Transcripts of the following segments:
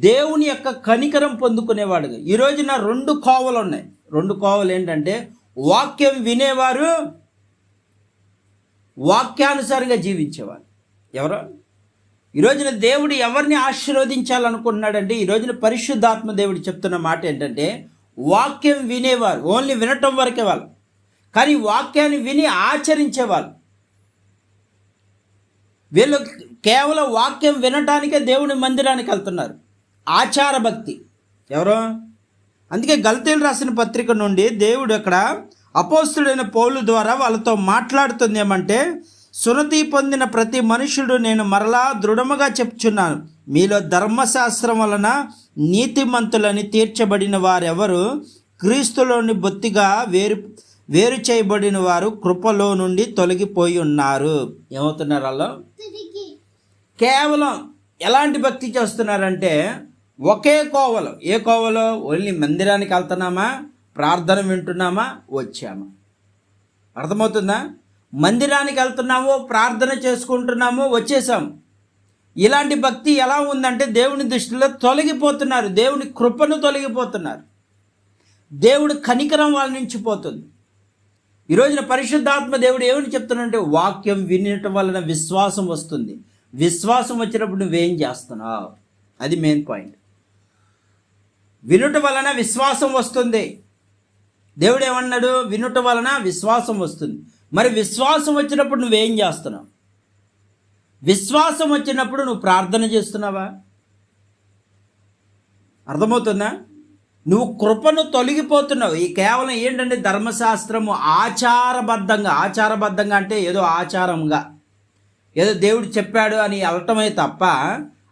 దేవుని యొక్క కనికరం పొందుకునేవాడుగా. ఈ రోజున 2 కోవలు ఉన్నాయి. 2 కోవలు ఏంటంటే, వాక్యం వినేవారు, వాక్యానుసారంగా జీవించేవారు. ఎవరో ఈ రోజున దేవుడు ఎవరిని ఆశీర్వదించాలనుకుంటున్నాడంటే, ఈ రోజున పరిశుద్ధాత్మ దేవుడు చెప్తున్న మాట ఏంటంటే, వాక్యం వినేవారు, ఓన్లీ వినటం వరకే వాళ్ళు, కానీ వాక్యాన్ని విని ఆచరించేవాళ్ళు. వీళ్ళు కేవలం వాక్యం వినటానికే దేవుని మందిరానికి వెళ్తున్నారు. ఆచార భక్తి ఎవరో. అందుకే గలతీయులు రాసిన పత్రిక నుండి దేవుడు అక్కడ అపోస్తుడైన పౌలు ద్వారా వాళ్ళతో మాట్లాడుతుంది ఏమంటే, సున్నతి పొందిన ప్రతి మనుషుడు నేను మరలా దృఢముగా చెప్తున్నాను, మీలో ధర్మశాస్త్రం వలన నీతిమంతులని తీర్చబడిన వారెవరు క్రీస్తులోని బొత్తిగా వేరు చేయబడిన వారు కృపలో నుండి తొలగిపోయి ఉన్నారు. ఏమవుతున్నారు వాళ్ళు? కేవలం ఎలాంటి భక్తి చేస్తున్నారంటే, ఒకే కోవలో. ఏ కోవలో? ఓన్లీ మందిరానికి వెళ్తున్నామా, ప్రార్థన వింటున్నామా, వచ్చామా. అర్థమవుతుందా? మందిరానికి వెళ్తున్నాము, ప్రార్థన చేసుకుంటున్నాము, వచ్చేసాము. ఇలాంటి భక్తి ఎలా ఉందంటే, దేవుని దృష్టిలో తొలగిపోతున్నారు, దేవుని కృపను తొలగిపోతున్నారు, దేవుడు కనికరం వాళ్ళ నుంచి పోతుంది. ఈ రోజున పరిశుద్ధాత్మ దేవుడు ఏమని చెప్తున్నాడంటే, వాక్యం వినటం వలన విశ్వాసం వస్తుంది. విశ్వాసం వచ్చినప్పుడు నువ్వేం చేస్తున్నావు? అది మెయిన్ పాయింట్. వినుట వలన విశ్వాసం వస్తుంది. దేవుడు ఏమన్నాడు? వినుట వలన విశ్వాసం వస్తుంది. మరి విశ్వాసం వచ్చినప్పుడు నువ్వేం చేస్తున్నావు? విశ్వాసం వచ్చినప్పుడు నువ్వు ప్రార్థన చేస్తున్నావా? అర్థమవుతుందా? నువ్వు కృపను తొలగిపోతున్నావు. ఈ కేవలం ఏంటంటే ధర్మశాస్త్రము ఆచారబద్ధంగా అంటే ఏదో ఆచారంగా, ఏదో దేవుడు చెప్పాడు అని వెళ్ళటమే తప్ప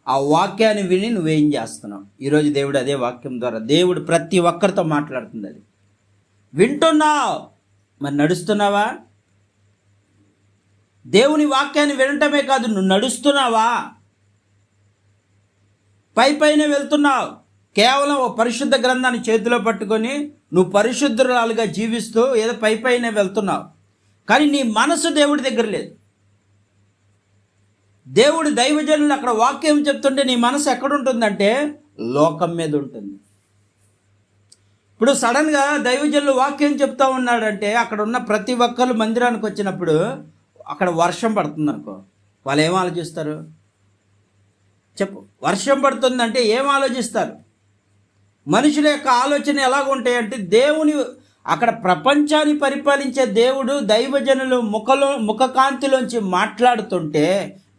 ఆ వాక్యాన్ని విని నువ్వేం చేస్తున్నావు? ఈరోజు దేవుడు అదే వాక్యం ద్వారా దేవుడు ప్రతి ఒక్కరితో మాట్లాడుతుంది. అది వింటున్నావు, మరి నడుస్తున్నావా? దేవుని వాక్యాన్ని వినటమే కాదు, నువ్వు నడుస్తున్నావా? పైన వెళ్తున్నావు, కేవలం ఓ పరిశుద్ధ గ్రంథాన్ని చేతిలో పట్టుకొని నువ్వు పరిశుద్ధురాలుగా జీవిస్తూ ఏదో పైన వెళ్తున్నావు, కానీ నీ మనసు దేవుడి దగ్గర లేదు. దేవుడు దైవజనులు అక్కడ వాక్యం చెప్తుంటే నీ మనసు ఎక్కడుంటుందంటే లోకం మీద ఉంటుంది. ఇప్పుడు సడన్గా దైవజనులు వాక్యం చెప్తా ఉన్నాడంటే, అక్కడ ఉన్న ప్రతి ఒక్కరు మందిరానికి వచ్చినప్పుడు అక్కడ వర్షం పడుతుంది అనుకో, వాళ్ళు ఏం ఆలోచిస్తారు? చెప్పు. వర్షం పడుతుందంటే ఏం ఆలోచిస్తారు? మనుషుల యొక్క ఆలోచన ఎలాగుంటాయంటే, దేవుని అక్కడ ప్రపంచాన్ని పరిపాలించే దేవుడు దైవజనులు ముఖకాంతిలోంచి మాట్లాడుతుంటే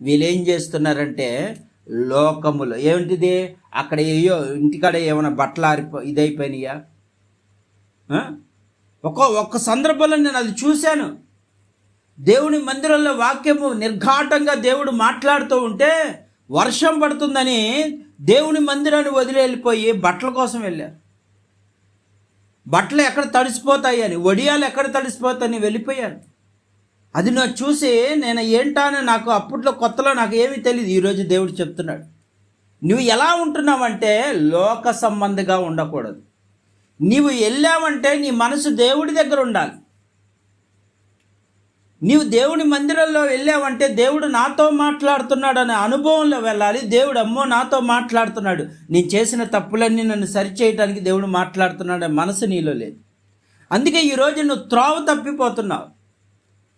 వీళ్ళేం చేస్తున్నారంటే, లోకములు ఏమిటిది, అక్కడ ఇంటికాడ ఏమైనా బట్టలు ఇదైపోయినాయా? ఒక్క సందర్భంలో నేను అది చూశాను. దేవుని మందిరంలో వాక్యము నిర్ఘాటంగా దేవుడు మాట్లాడుతూ ఉంటే వర్షం పడుతుందని దేవుని మందిరాన్ని వదిలి వెళ్ళిపోయి బట్టల కోసం వెళ్ళారు. బట్టలు ఎక్కడ తడిసిపోతాయి అని, వడియాలు ఎక్కడ తడిసిపోతాయని వెళ్ళిపోయారు. అది నాకు చూసి నేను ఏంటానని నాకు అప్పట్లో కొత్తలో నాకు ఏమీ తెలియదు. ఈరోజు దేవుడు చెప్తున్నాడు, నువ్వు ఎలా ఉంటున్నావంటే లోక సంబంధిగా ఉండకూడదు. నీవు వెళ్ళావంటే నీ మనసు దేవుడి దగ్గర ఉండాలి. నీవు దేవుని మందిరంలో వెళ్ళావంటే దేవుడు నాతో మాట్లాడుతున్నాడు అనే అనుభవంలో వెళ్ళాలి. దేవుడు అమ్మో నాతో మాట్లాడుతున్నాడు, నేను చేసిన తప్పులన్నీ నన్ను సరిచేయడానికి దేవుడు మాట్లాడుతున్నాడు అనే మనసు నీలో లేదు. అందుకే ఈరోజు నువ్వు త్రోవ తప్పిపోతున్నావు.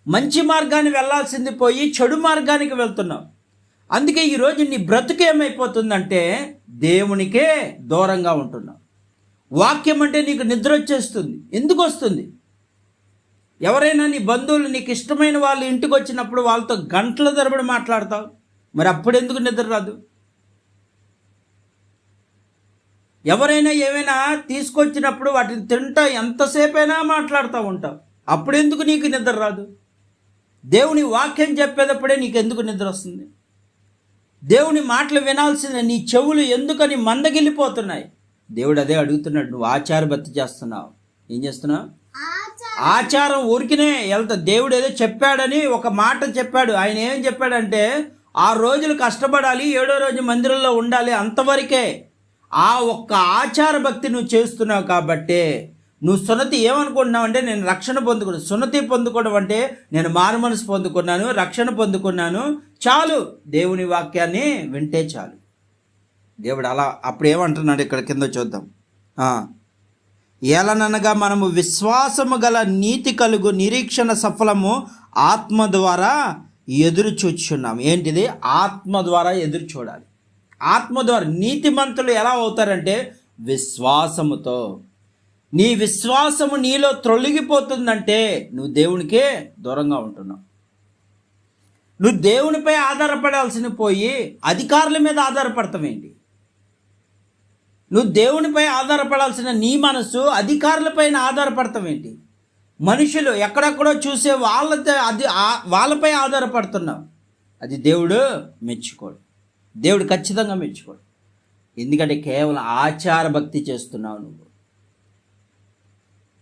మంచి మార్గాన్ని వెళ్ళాల్సింది పోయి చెడు మార్గానికి వెళ్తున్నావు. అందుకే ఈరోజు నీ బ్రతుకు ఏమైపోతుందంటే దేవునికే దూరంగా ఉంటున్నావు. వాక్యం అంటే నీకు నిద్ర వచ్చేస్తుంది. ఎందుకు వస్తుంది? ఎవరైనా నీ బంధువులు నీకు ఇష్టమైన వాళ్ళు ఇంటికి వచ్చినప్పుడు వాళ్ళతో గంటల తరబడి మాట్లాడతావు, మరి అప్పుడెందుకు నిద్ర రాదు? ఎవరైనా ఏమైనా తీసుకొచ్చినప్పుడు వాటిని తింటా ఎంతసేపైనా మాట్లాడుతూ ఉంటావు, అప్పుడెందుకు నీకు నిద్ర రాదు? దేవుని వాక్యం చెప్పేటప్పుడే నీకు ఎందుకు నిద్ర వస్తుంది? దేవుని మాటలు వినాల్సిన నీ చెవులు ఎందుకని మందగిల్లిపోతున్నాయి? దేవుడు అదే అడుగుతున్నాడు, నువ్వు ఆచార భక్తి చేస్తున్నావు. ఏం చేస్తున్నావు? ఆచారం ఊరికినే వెళ్తా. దేవుడు ఏదో చెప్పాడని ఒక మాట చెప్పాడు. ఆయన ఏం చెప్పాడంటే 6 రోజులు కష్టపడాలి, 7వ రోజు మందిరంలో ఉండాలి, అంతవరకే. ఆ ఒక్క ఆచార భక్తి నువ్వు చేస్తున్నావు కాబట్టి నువ్వు సున్నతి ఏమనుకుంటున్నావు అంటే, నేను రక్షణ పొందుకున్నాను. సున్నతి పొందుకోవడం అంటే నేను మారు మనసు పొందుకున్నాను, రక్షణ పొందుకున్నాను, చాలు, దేవుని వాక్యాన్ని వింటే చాలు. దేవుడు అలా అప్పుడు ఏమంటున్నాడు ఇక్కడ కింద చూద్దాం. ఏలననగా మనము విశ్వాసము గల నీతి కలుగు నిరీక్షణ సఫలము ఆత్మ ద్వారా ఎదురు చూచున్నాం. ఏంటిది? ఆత్మ ద్వారా ఎదురు చూడాలి. ఆత్మ ద్వారా నీతిమంతులు ఎలా అవుతారంటే విశ్వాసముతో. నీ విశ్వాసము నీలో త్రొలగిపోతుందంటే నువ్వు దేవునికే దూరంగా ఉంటున్నావు. నువ్వు దేవునిపై ఆధారపడాల్సిన పోయి అధికారుల మీద ఆధారపడతావేంటి? నువ్వు దేవునిపై ఆధారపడాల్సిన నీ మనసు అధికారులపైన ఆధారపడతావేంటి? మనుషులు ఎక్కడెక్కడో చూసే వాళ్ళపై ఆధారపడుతున్నావు. అది దేవుడు మెచ్చుకోడు. దేవుడు ఖచ్చితంగా మెచ్చుకోడు. ఎందుకంటే కేవలం ఆచార భక్తి చేస్తున్నావు నువ్వు.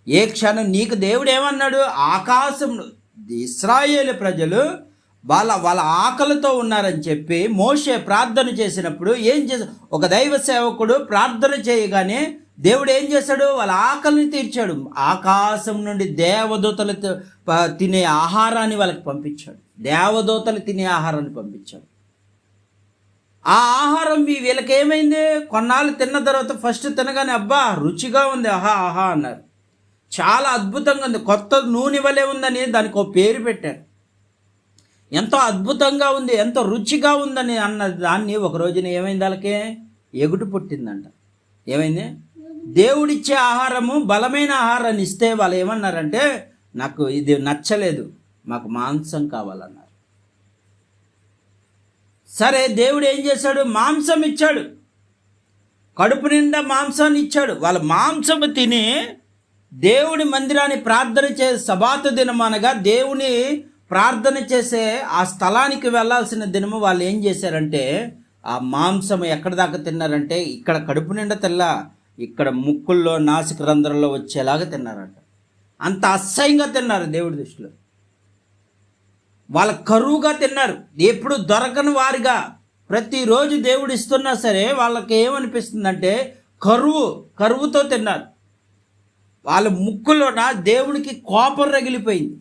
ఏ క్షణం నీకు దేవుడు ఏమన్నాడు? ఆకాశంలో ఇశ్రాయేలు ప్రజలు వాళ్ళ ఆకలితో ఉన్నారని చెప్పి మోషే ప్రార్థన చేసినప్పుడు ఏం చేశాడు? ఒక దైవ సేవకుడు ప్రార్థన చేయగానే దేవుడు ఏం చేశాడు? వాళ్ళ ఆకలిని తీర్చాడు. ఆకాశం నుండి దేవదూతలు తినే ఆహారాన్ని వాళ్ళకి పంపించాడు. దేవదూతలు తినే ఆహారాన్ని పంపించాడు. ఆ ఆహారం వీళ్ళకి ఏమైంది? కొన్నాళ్ళు తిన్న తర్వాత ఫస్ట్ తినగానే అబ్బా రుచిగా ఉంది, ఆహా ఆహా అన్నారు. చాలా అద్భుతంగా ఉంది, కొత్త నూనె వలె ఉందని దానికి ఒక పేరు పెట్టారు. ఎంతో అద్భుతంగా ఉంది, ఎంతో రుచిగా ఉందని అన్న దాన్ని ఒక రోజున ఏమైంది? వాళ్ళకి ఎగుటు పుట్టిందంట. ఏమైంది? దేవుడిచ్చే ఆహారము బలమైన ఆహారాన్ని ఇస్తే వాళ్ళు ఏమన్నారంటే నాకు ఇది నచ్చలేదు, మాకు మాంసం కావాలన్నారు. సరే దేవుడు ఏం చేశాడు? మాంసం ఇచ్చాడు. కడుపు నిండా మాంసాన్ని ఇచ్చాడు. వాళ్ళ మాంసము తిని దేవుని మందిరాన్ని ప్రార్థన సబాతు దినం అనగా దేవుని ప్రార్థన చేసే ఆ స్థలానికి వెళ్ళాల్సిన దినము వాళ్ళు ఏం చేశారంటే ఆ మాంసం ఎక్కడి దాకా తిన్నారంటే ఇక్కడ కడుపు నిండా తెల్లా, ఇక్కడ ముక్కుల్లో నాసిక రంధ్రంలో వచ్చేలాగా తిన్నారంట. అంత అసహ్యంగా తిన్నారు దేవుడి దృష్టిలో. వాళ్ళ కరువుగా తిన్నారు, ఎప్పుడు దొరకని వారిగా. ప్రతిరోజు దేవుడు ఇస్తున్నా సరే వాళ్ళకి ఏమనిపిస్తుందంటే కరువుతో తిన్నారు. వాళ్ళ ముక్కులోన దేవుడికి కోపం రగిలిపోయింది.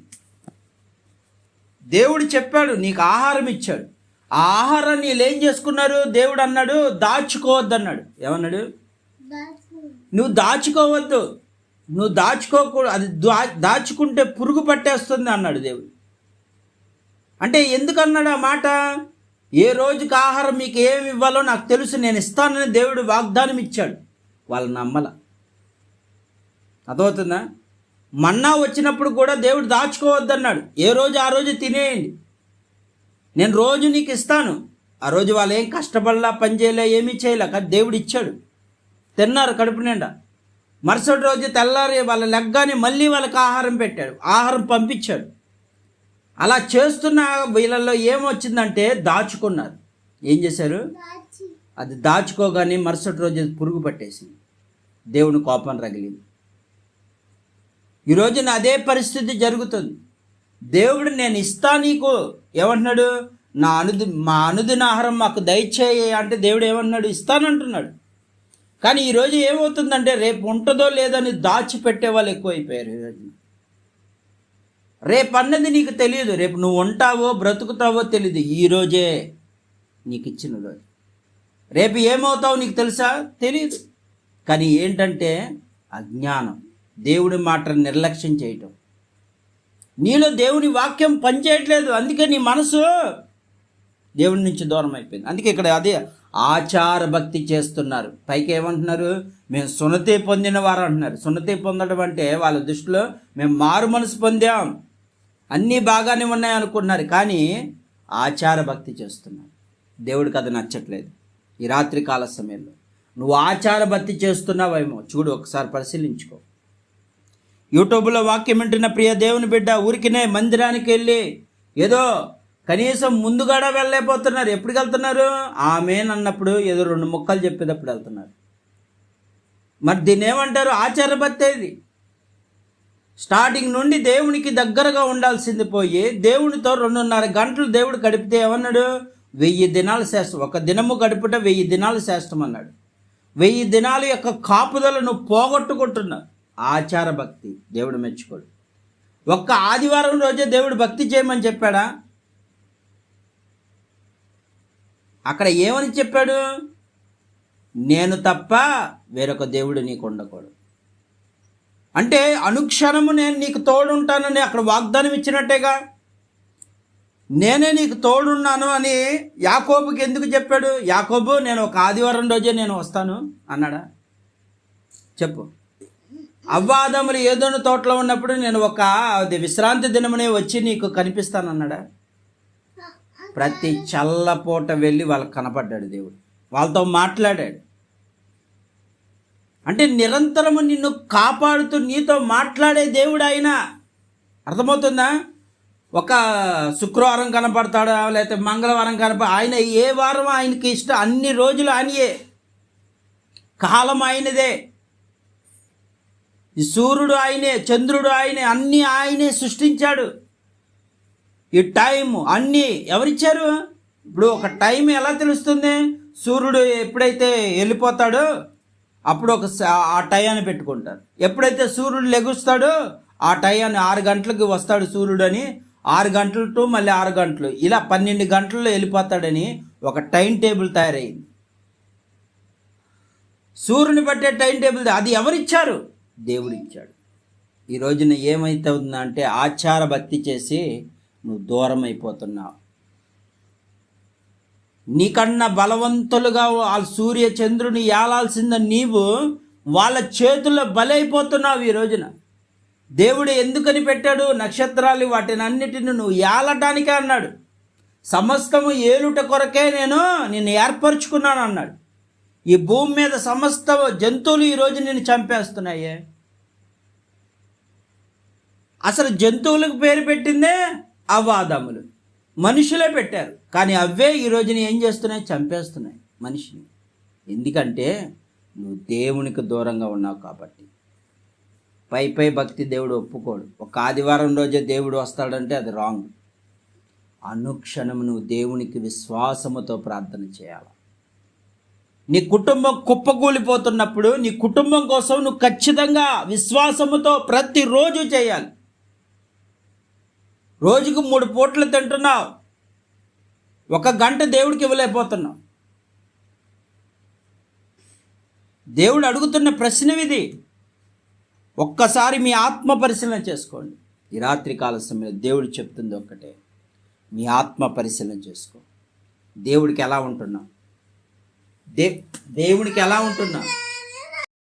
దేవుడు చెప్పాడు నీకు ఆహారం ఇచ్చాడు, ఆ ఆహారాన్ని వీళ్ళు ఏం చేసుకున్నారు? దేవుడు అన్నాడు దాచుకోవద్దు అన్నాడు. ఏమన్నాడు? నువ్వు దాచుకోవద్దు, నువ్వు దాచుకోకూడదు, అది దాచుకుంటే పురుగు పట్టేస్తుంది అన్నాడు దేవుడు. అంటే ఎందుకన్నాడు ఆ మాట? ఏ రోజుకి ఆహారం మీకు ఏమి ఇవ్వాలో నాకు తెలుసు, నేను ఇస్తానని దేవుడు వాగ్దానం ఇచ్చాడు. వాళ్ళు నమ్మల. అర్థమవుతుందా? మన్నా వచ్చినప్పుడు కూడా దేవుడు దాచుకోవద్దన్నాడు. ఏ రోజు ఆ రోజు తినేయండి, నేను రోజు నీకు ఇస్తాను. ఆ రోజు వాళ్ళు ఏం కష్టపడలా, పని చేయలే, ఏమీ చేయలే, కానీ దేవుడు ఇచ్చాడు. తిన్నారు కడుపు నిండా. మరుసటి రోజు తెల్లారి వాళ్ళ లెగ్గానే మళ్ళీ వాళ్ళకి ఆహారం పెట్టాడు, ఆహారం పంపించాడు. అలా చేస్తున్న వీళ్ళల్లో ఏమొచ్చిందంటే దాచుకున్నారు. ఏం చేశారు? అది దాచుకోగానే మరుసటి రోజు పురుగు పట్టేసింది, దేవుని కోపం రగిలింది. ఈరోజున అదే పరిస్థితి జరుగుతుంది. దేవుడు నేను ఇస్తా నీకు ఏమంటున్నాడు? మా అనుదిన ఆహారం మాకు దయచేయి అంటే దేవుడు ఏమన్నాడు? ఇస్తానంటున్నాడు. కానీ ఈరోజు ఏమవుతుందంటే రేపు ఉంటుందో లేదని దాచిపెట్టే వాళ్ళు ఎక్కువైపోయారు. ఈరోజు రేపు అన్నది నీకు తెలియదు, రేపు నువ్వు ఉంటావో బ్రతుకుతావో తెలియదు. ఈరోజే నీకు ఇచ్చిన రోజు, రేపు ఏమవుతావో నీకు తెలుసా? తెలియదు. కానీ ఏంటంటే అజ్ఞానం, దేవుడి మాటను నిర్లక్ష్యం చేయటం. నీలో దేవుని వాక్యం పనిచేయట్లేదు, అందుకే నీ మనసు దేవుడి నుంచి దూరం అయిపోయింది. అందుకే ఇక్కడ అదే ఆచార భక్తి చేస్తున్నారు. పైకి ఏమంటున్నారు? మేము సున్నతి పొందిన వారు అంటున్నారు. సున్నతి పొందడం అంటే వాళ్ళ దృష్టిలో మేము మారు మనసు పొందాం, అన్నీ బాగానే ఉన్నాయి అనుకున్నారు. కానీ ఆచార భక్తి చేస్తున్నారు. దేవుడికి అది నచ్చట్లేదు. ఈ రాత్రి కాల సమయంలో నువ్వు ఆచార భక్తి చేస్తున్నావేమో చూడు, ఒకసారి పరిశీలించుకో. యూట్యూబ్లో వాక్యం వింటున్న ప్రియ దేవుని బిడ్డ, ఊరికినే మందిరానికి వెళ్ళి ఏదో కనీసం ముందుగాడా వెళ్ళలేకపోతున్నారు. ఎప్పటికి వెళ్తున్నారు? ఆమెన్ అన్నప్పుడు ఏదో 2 ముక్కలు చెప్పేటప్పుడు వెళ్తున్నారు. మరి దీన్ని ఏమంటారు? ఆచార భక్తి. ఇది స్టార్టింగ్ నుండి దేవునికి దగ్గరగా ఉండాల్సింది పోయి దేవునితో 2.5 గంటలు దేవుడు గడిపితే ఏమన్నాడు? 1000 దినాలు శ్రేష్టం. ఒక దినము గడుపుట 1000 దినాలు శ్రేష్టం అన్నాడు. 1000 దినాల యొక్క కాపుదలను పోగొట్టుకుంటున్నా. ఆచార భక్తి దేవుడు మెచ్చుకోడు. ఒక్క ఆదివారం రోజే దేవుడు భక్తి చేయమని చెప్పాడా? అక్కడ ఏమని చెప్పాడు? నేను తప్ప వేరొక దేవుడు నీకు ఉండకూడదు. అంటే అనుక్షణము నేను నీకు తోడుంటానని అక్కడ వాగ్దానం ఇచ్చినట్టేగా. నేనే నీకు తోడున్నాను అని యాకోబుకి ఎందుకు చెప్పాడు? యాకోబు, నేను ఒక ఆదివారం రోజే నేను వస్తాను అన్నాడా? చెప్పు. అవ్వాదములు ఏదోను తోటలో ఉన్నప్పుడు నేను ఒక విశ్రాంతి దినమునే వచ్చి నీకు కనిపిస్తాను అన్నాడా? ప్రతి చల్లపూట వెళ్ళి వాళ్ళకి కనపడ్డాడు దేవుడు, వాళ్ళతో మాట్లాడాడు. అంటే నిరంతరము నిన్ను కాపాడుతూ నీతో మాట్లాడే దేవుడు ఆయన. అర్థమవుతుందా? ఒక శుక్రవారం కనపడతాడా, లేకపోతే మంగళవారం ఆయన ఏ వారం ఆయనకి ఇష్టం, అన్ని రోజులు ఆయనయే, కాలం ఆయనదే. ఈ సూర్యుడు ఆయనే, చంద్రుడు ఆయనే, అన్నీ ఆయనే సృష్టించాడు. ఈ టైం అన్నీ ఎవరిచ్చారు? ఇప్పుడు ఒక టైం ఎలా తెలుస్తుంది? సూర్యుడు ఎప్పుడైతే వెళ్ళిపోతాడో అప్పుడు ఆ టయాన్ని పెట్టుకుంటారు. ఎప్పుడైతే సూర్యుడు లెగుస్తాడో ఆ టయాన్ని 6 గంటలకు వస్తాడు సూర్యుడు అని, 6 గంటలు టు మళ్ళీ 6 గంటలు, ఇలా 12 గంటల్లో వెళ్ళిపోతాడని ఒక టైం టేబుల్ తయారైంది. సూర్యుని బట్టే టైం టేబుల్. అది ఎవరిచ్చారు? దేవుడు ఇచ్చాడు. ఈ రోజున ఏమైతే ఉందంటే ఆచార భక్తి చేసి నువ్వు దూరం అయిపోతున్నావు. నీకన్నా బలవంతులుగా వాళ్ళ సూర్య చంద్రుని ఏలాల్సింద నీవు వాళ్ళ చేతుల్లో బలైపోతున్నావు. ఈ రోజున దేవుడు ఎందుకని పెట్టాడు? నక్షత్రాలు వాటిని అన్నిటిని నువ్వు ఏలటానికే అన్నాడు. సమస్తము ఏలుట కొరకే నేను నిన్ను ఏర్పరచుకున్నాను అన్నాడు. ఈ భూమి మీద సమస్త జంతువులు ఈరోజు నిన్ను చంపేస్తున్నాయే. అసలు జంతువులకు పేరు పెట్టిందే అవ్వాదములు, మనుషులే పెట్టారు. కానీ అవే ఈ రోజున ఏం చేస్తున్నాయి? చంపేస్తున్నాయి మనిషిని. ఎందుకంటే నువ్వు దేవునికి దూరంగా ఉన్నావు కాబట్టి. పై భక్తి దేవుడు ఒప్పుకోడు. ఒక ఆదివారం రోజే దేవుడు వస్తాడంటే అది రాంగ్. అనుక్షణం నువ్వు దేవునికి విశ్వాసముతో ప్రార్థన చేయాలి. నీ కుటుంబం కుప్పకూలిపోతున్నప్పుడు నీ కుటుంబం కోసం నువ్వు ఖచ్చితంగా విశ్వాసముతో ప్రతిరోజు చేయాలి. రోజుకు 3 పూటలు తింటున్నావు, 1 గంట దేవుడికి ఇవ్వలేకపోతున్నావు. దేవుడు అడుగుతున్న ప్రశ్న ఇది. ఒక్కసారి మీ ఆత్మ పరిశీలన చేసుకోండి. ఈ రాత్రి కాల సమయంలో దేవుడు చెప్తుంది ఒక్కటే, మీ ఆత్మ పరిశీలన చేసుకో. దేవుడికి ఎలా ఉంటున్నావు? దేవునికి ఎలా ఉంటున్నావు?